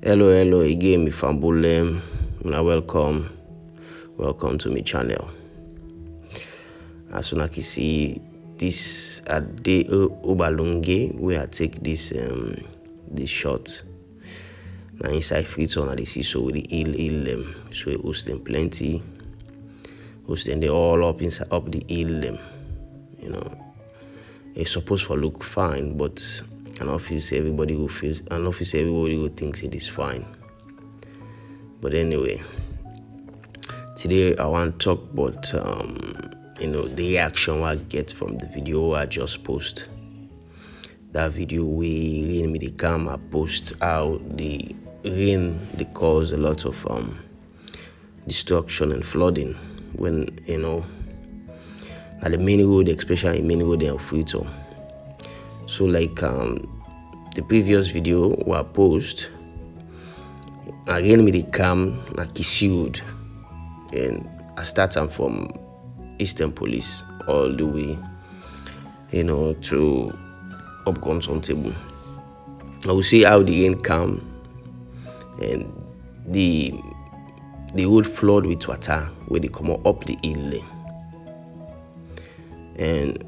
Hello again, me fambulem. Welcome to my channel. As soon as you see this at the Obalonge, where I take this shot. Now inside Freetown, I see so with the hill so we host them plenty. Host them they all up the hill It's supposed to look fine, but an office everybody will think it is fine. But anyway, today I want to talk about the reaction I get from the video I just posted. That video we rain me the camera post how the rain they cause a lot of destruction and flooding when at the main road, especially main road in Freetown. So like the previous video was post, again me the cam na Kisi Road, and I start from Eastern Police all the way, to up Constable. I will see how the rain come and the road flood with water where they come up the hill, and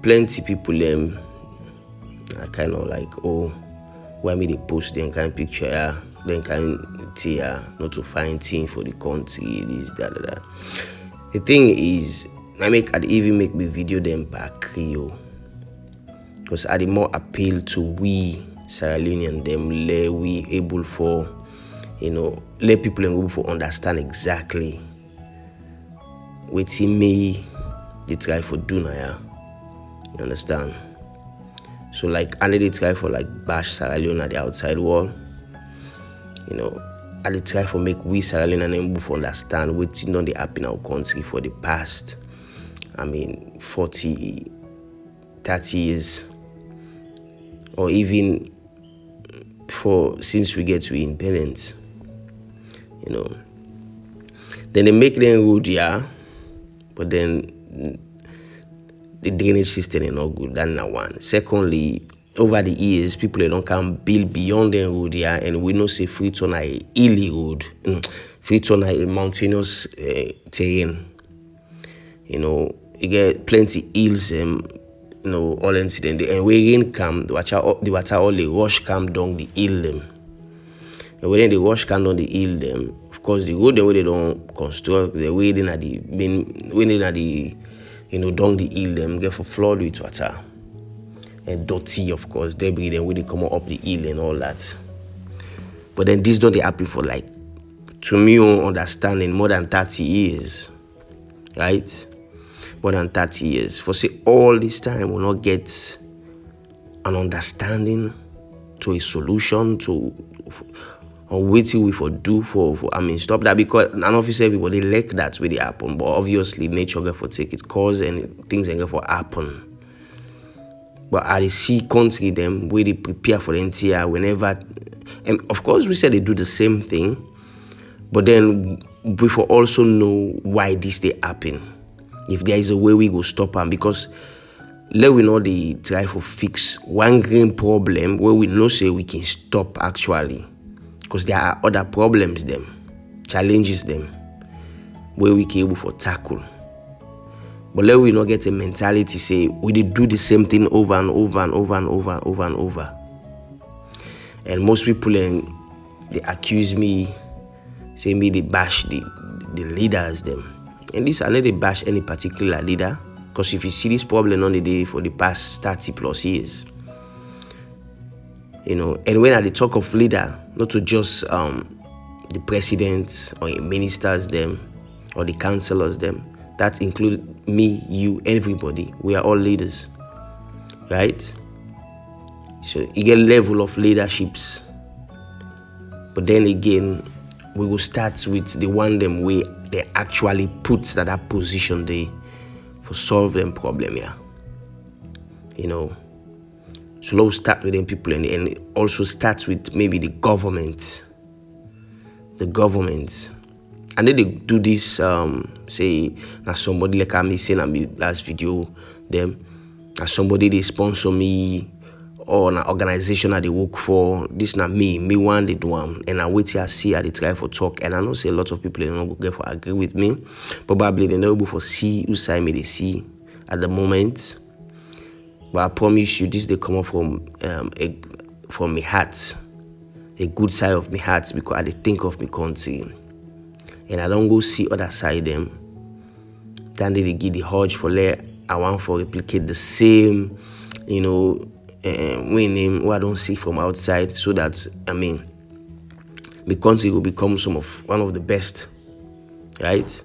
plenty people are kind of like, oh, why me they post them kind of picture, then kind of not to find thing for the country, this, that. The thing is, I'd even make me video them back Rio, because I more appeal to we Sierra Leonean them, let we able for, let people able for understand exactly what he may they try for do now. You understand? So like I they try for like bash Sierra Leone at the outside wall. I they try for make we Sierra Leonean able for understand what they happen in our country for the past 40, 30 years, or even since we get to independence. Then they make them road, but then the drainage system is not good. That's not one. Secondly, over the years, people don't come build beyond the road, and we know say Freetown a hilly road. Freetown a mountainous terrain. You get plenty hills, all incident. And when rain come, the water all the rush come down the hill. And when the rush come down the hill, of course the road where they don't construct, the way they down the hill get for flood with water and dirty, of course, debris, then when they come up the hill and all that. But then this don't happen for like, to me understanding, more than 30 years, right? More than 30 years. For say all this time we'll not get an understanding to a solution to or waiting we for do for stop that, because an officer everybody like that where they happen, but obviously nature get for take it cause and things ain't get for happen. But I see country them where they prepare for the NTR whenever, and of course we said they do the same thing, but then we for also know why this they happen. If there is a way we go stop them, because let we know they try to fix one grain problem where we know say we can stop actually. Because there are other problems challenges where we can able for tackle. But let we not get a mentality say we did do the same thing over and over and over and over and over and over. And most people they accuse me, say me they bash the leaders And this I know they bash any particular leader, because if you see this problem on the day for the past 30 plus years. And when I talk of leader, not to just the president or ministers or the councillors that include me, you, everybody. We are all leaders, right? So you get level of leaderships, but then again, we will start with the one way they actually put that position there for solve them problem So let's start with them people and also start with maybe the government. And then they do this, say, now somebody like me saying in my last video, them, somebody they sponsor me, or an organization that they work for. This not me one they do one, and I wait here see how they try for talk, and I know say a lot of people they don't go get for agree with me. Probably they not able for see who side me they see at the moment. But I promise you, this they come up from my heart, a good side of my heart, because I think of my country, and I don't go see other side them. Then they give the urge for I want for replicate the same, winning what I don't see from outside, so that my country will become one of the best, right?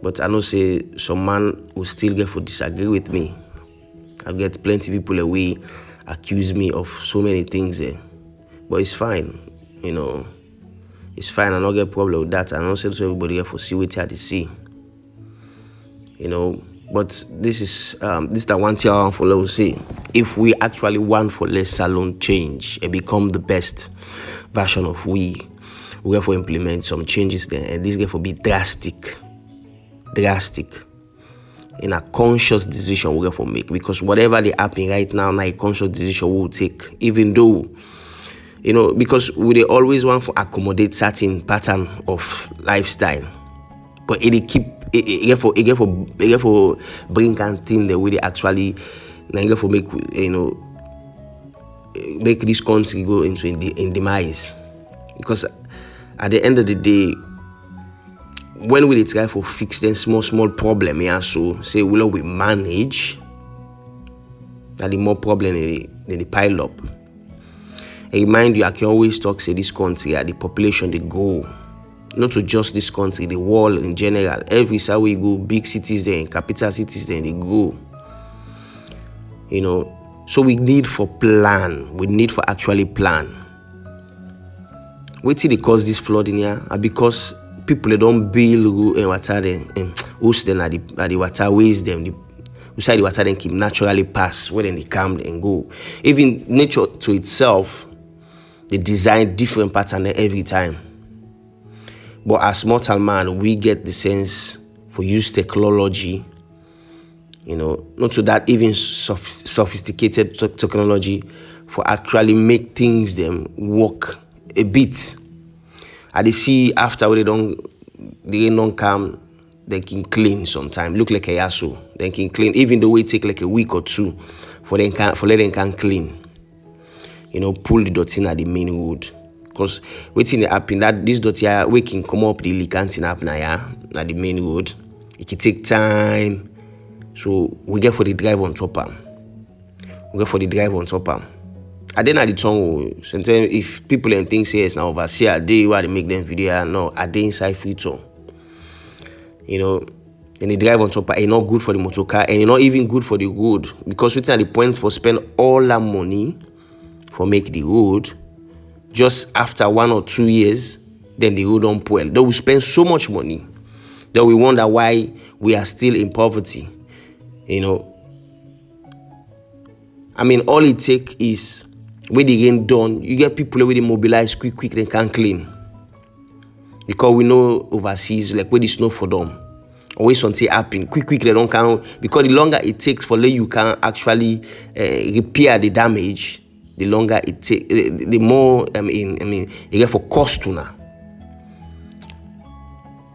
But I know say some man will still get for disagree with me. I get plenty people away accuse me of so many things, but it's fine, it's fine. I don't get problem with that. I don't say to everybody get for see what they see, But this is the one thing I want for let's say, if we actually want for less salon change and become the best version of we have to implement some changes there, and this get for be drastic. In a conscious decision we have to make, because whatever they happen right now, a conscious decision we'll take, even though because we always want to accommodate certain pattern of lifestyle, but it keep it for bring and thing the way they actually for make make this country go into in demise. Because at the end of the day, when we try for fix them small problem, so say we manage, that the more problem they pile up. And remind you, I can always talk say this country, the population they go, not to just this country, the world in general. Every side we go, big cities there, capital cities there, they go. So we need for plan. We need for actually plan. Wait till they cause this flood in here, because people they don't build water them, host them at the waterways them. The water then keep naturally pass where then they come and go. Even nature to itself, they design different pattern every time. But as mortal man, we get the sense for use technology, not to that even sophisticated technology for actually make things them work a bit. I they see after they don't come, they can clean sometime. Look like a yasso, they can clean, even though it take like a week or two for let them can clean. Pull the dot in at the main road. Because waiting happen that this dot here we can come up the licanting up now at the main road. It can take time. So we get for the drive on top. I didn't at the tongue. Sometimes if people and things say it's now overseer, they why they make them video. No, I did inside free tour. And the drive on top is not good for the motor car, and it's not even good for the road, because it's at the point for spend all that money for make the road. Just after 1 or 2 years, then the road don't well. They will spend so much money that we wonder why we are still in poverty. All it takes is when they get done, you get people where they mobilize quick, they can't clean. Because we know overseas, like where the snow for them. Always something happen. Quick, they don't count. Because the longer it takes for you can actually repair the damage, the longer it takes, the more, you get for cost to now.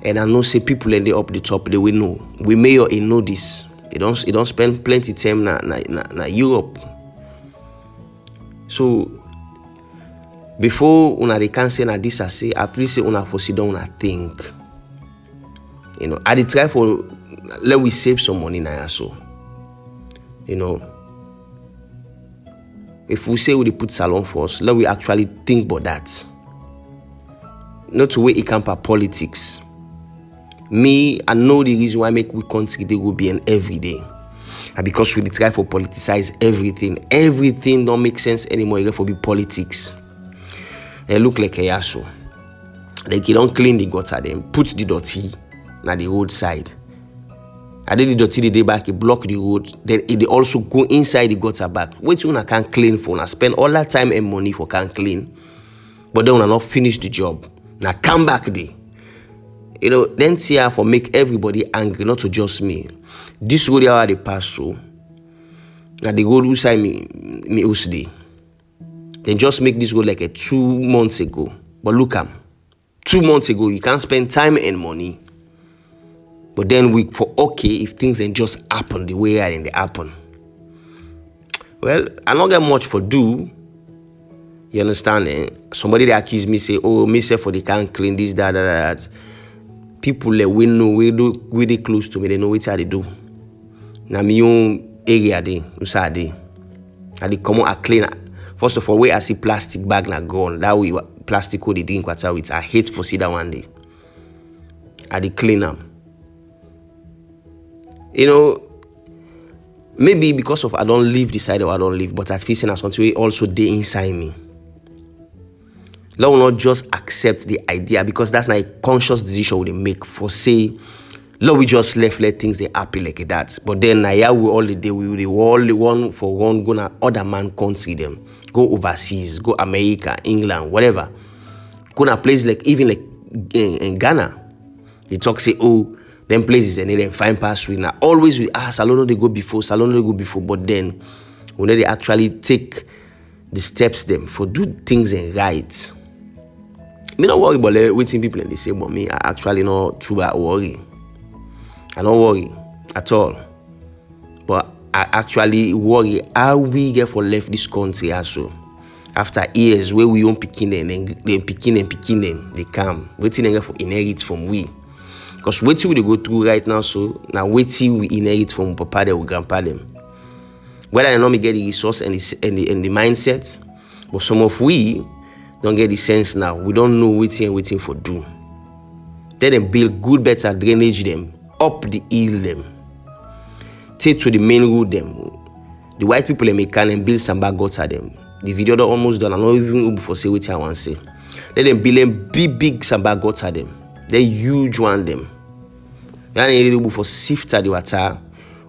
And I know say people and they up the top, they will know. We may or know this. They don't spend plenty time na Europe. So before they can say na this I say, at least say for sit down and think. I did try for let we save some money now so. If we say we put salon first, let we actually think about that. Not to wait it camp for politics. Me, I know the reason why we country they will be an every day. And because we try for politicize everything. Everything don't make sense anymore. You for be politics. They look like a yasso. They don't clean the gutter then put the dirty at the roadside. And then the dirty the day back, it block the road. Then it also go inside the gutter back. Wait till I can't clean for. I spend all that time and money for can't clean. But then when I not finish the job, now come back there. Then here for make everybody angry, not to just me. This road how they pass so. Now the road usai me usdi. Then just make this road like a 2 months ago. But look 2 months ago, you can't spend time and money. But then we for okay if things then just happen the way they happen. Well, I don't get much for do. You understand? Eh? Somebody that accuse me say, oh, me say for they can't clean this, that. People we know we they close to me, they know what they do. Now me own area they usade. And they come out a clean. First of all, where I see plastic bag na gone. That way plastic they drink water with. I hate for see that one day. I they clean them. You know, maybe because of I don't live the side or I don't live, but I feel as something also they inside me. Let will not just accept the idea because that's not a conscious decision we make for say, Lord, we just let things they happy like that. But then now we all the day we all the one for one gonna other man can't see them. Go overseas, go America, England, whatever. Go to places like even like in Ghana. They talk say, oh, them places and then find pass with now. Always with Salon they go before, but then when they actually take the steps them for do things and right. Me not worry about waiting people and they say, but me I actually not too bad worry. I don't worry at all. But I actually worry how we get for left this country also. After years where we own picking them and they picking them, they come. Waiting them for inherit from we. Because waiting we go through right now, so now waiting we inherit from papa them or grandpa them. Whether they not me get the resource and the mindset, but some of we don't get the sense now. We don't know waiting for do. Then them build good better drainage them, up the hill them. Take to the main road them. The white people they can and build some bag gutter them. The video done almost done. I'm not even able for say what I want to say. Let them build them big samba gutter them. They huge one them. They are able for sift the water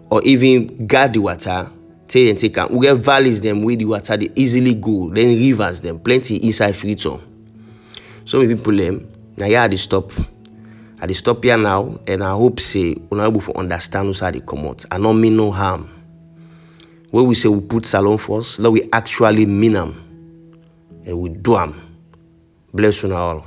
or even guard the water. Take them. We get valleys them where the water they easily go. Then rivers them plenty inside Frito. So many people them now yeah they stop. I stop here now and I hope say we're able to understand how they come out. I don't mean no harm. When we say we put salon first, let we actually mean them and we do them. Bless you all.